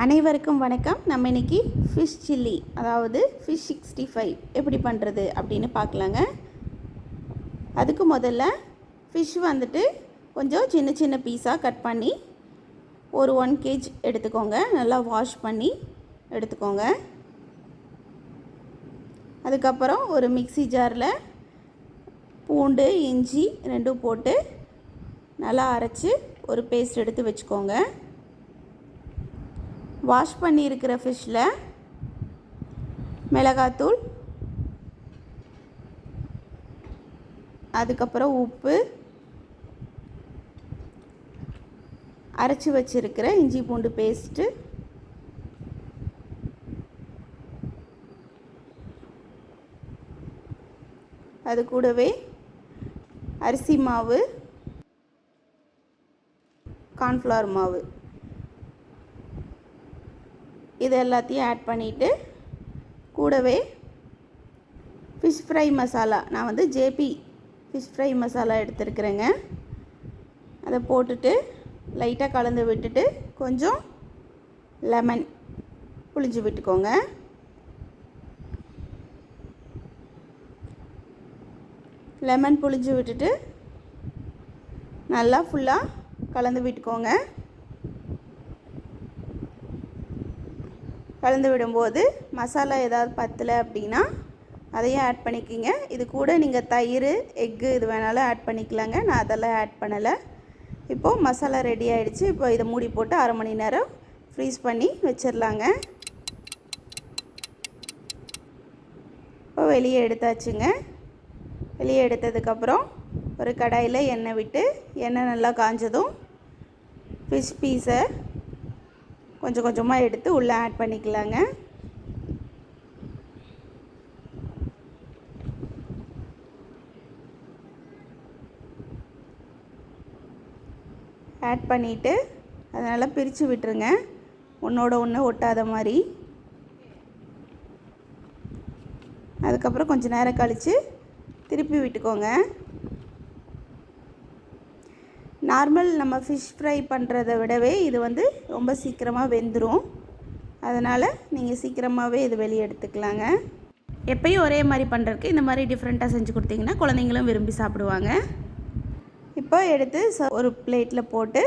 அனைவருக்கும் வணக்கம். நம்ம இன்றைக்கி ஃபிஷ் சில்லி, அதாவது ஃபிஷ் 65 எப்படி பண்ணுறது அப்படின்னு பார்க்கலாங்க. அதுக்கு முதல்ல ஃபிஷ் வந்துட்டு கொஞ்சம் சின்ன சின்ன பீஸாக கட் பண்ணி ஒரு 1 kg எடுத்துக்கோங்க. நல்லா வாஷ் பண்ணி எடுத்துக்கோங்க. அதுக்கப்புறம் ஒரு மிக்ஸி ஜாரில் பூண்டு இஞ்சி ரெண்டும் போட்டு நல்லா அரைச்சி ஒரு பேஸ்ட் எடுத்து வச்சுக்கோங்க. வாஷ் பண்ணி இருக்கிற ஃபிஷ்ஷில் மிளகாத்தூள், அதுக்கப்புறம் உப்பு, அரைச்சி வச்சிருக்கிற இஞ்சி பூண்டு பேஸ்ட்டு, அது கூடவே அரிசி மாவு, கார்ன்ஃப்ளவர் மாவு, இது எல்லாத்தையும் ஆட் பண்ணிவிட்டு கூடவே ஃபிஷ் ஃப்ரை மசாலா, நான் வந்து ஜேபி ஃபிஷ் ஃப்ரை மசாலா எடுத்துருக்குறேங்க. அதை போட்டுட்டு லைட்டாக கலந்து விட்டுட்டு கொஞ்சம் லெமன் புழிஞ்சு விட்டுக்கோங்க. லெமன் புழிஞ்சு விட்டுட்டு நல்லா ஃபுல்லாக கலந்து விட்டுக்கோங்க. கலந்து விடும்போது மசாலா ஏதாவது பத்தலை அப்படின்னா அதையும் ஆட் பண்ணிக்கிங்க. இது கூட நீங்கள் தயிர், எக்கு இது வேணாலும் ஆட் பண்ணிக்கலாங்க. நான் அதெல்லாம் ஆட் பண்ணலை. இப்போது மசாலா ரெடி ஆகிடுச்சு. இப்போ இதை மூடி போட்டு 1/2 மணி நேரம் ஃப்ரீஸ் பண்ணி வச்சிடலாங்க. இப்போ வெளியே எடுத்தாச்சுங்க. வெளியே எடுத்ததுக்கப்புறம் ஒரு கடாயில் எண்ணெய் விட்டு, எண்ணெய் நல்லா காஞ்சதும் ஃபிஷ் பீஸை கொஞ்சம் கொஞ்சமாக எடுத்து உள்ளே ஆட் பண்ணிக்கலாங்க. ஆட் பண்ணிவிட்டு அதனால் பிரித்து விட்டுருங்க, ஒன்றோட ஒன்று ஒட்டாத மாதிரி. அதுக்கப்புறம் கொஞ்சம் நேரம் கழித்து திருப்பி விட்டுக்கோங்க. நார்மல் நம்ம ஃபிஷ் ஃப்ரை பண்ணுறதை விடவே இது வந்து ரொம்ப சீக்கிரமாக வெந்துடும். அதனால் நீங்கள் சீக்கிரமாகவே இது வெளியே எடுத்துக்கலாங்க. எப்பயும் ஒரே மாதிரி பண்ணுறதுக்கு இந்த மாதிரி டிஃப்ரெண்ட்டாக செஞ்சு கொடுத்தீங்கன்னா குழந்தைங்களும் விரும்பி சாப்பிடுவாங்க. இப்போ எடுத்து ஒரு பிளேட்டில் போட்டு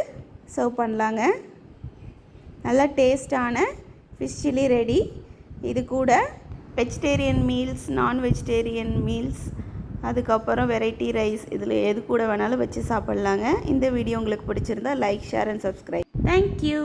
சர்வ் பண்ணலாங்க. நல்லா டேஸ்டான ஃபிஷ் சில்லி ரெடி. இது கூட வெஜிடேரியன் மீல்ஸ், நான் வெஜிடேரியன் மீல்ஸ், அதுக்கப்புறம் வெரைட்டி ரைஸ், இதில் எது கூட வேணாலும் வச்சு சாப்பிட்லாங்க. இந்த வீடியோ உங்களுக்கு பிடிச்சிருந்தா like, share and subscribe. Thank you.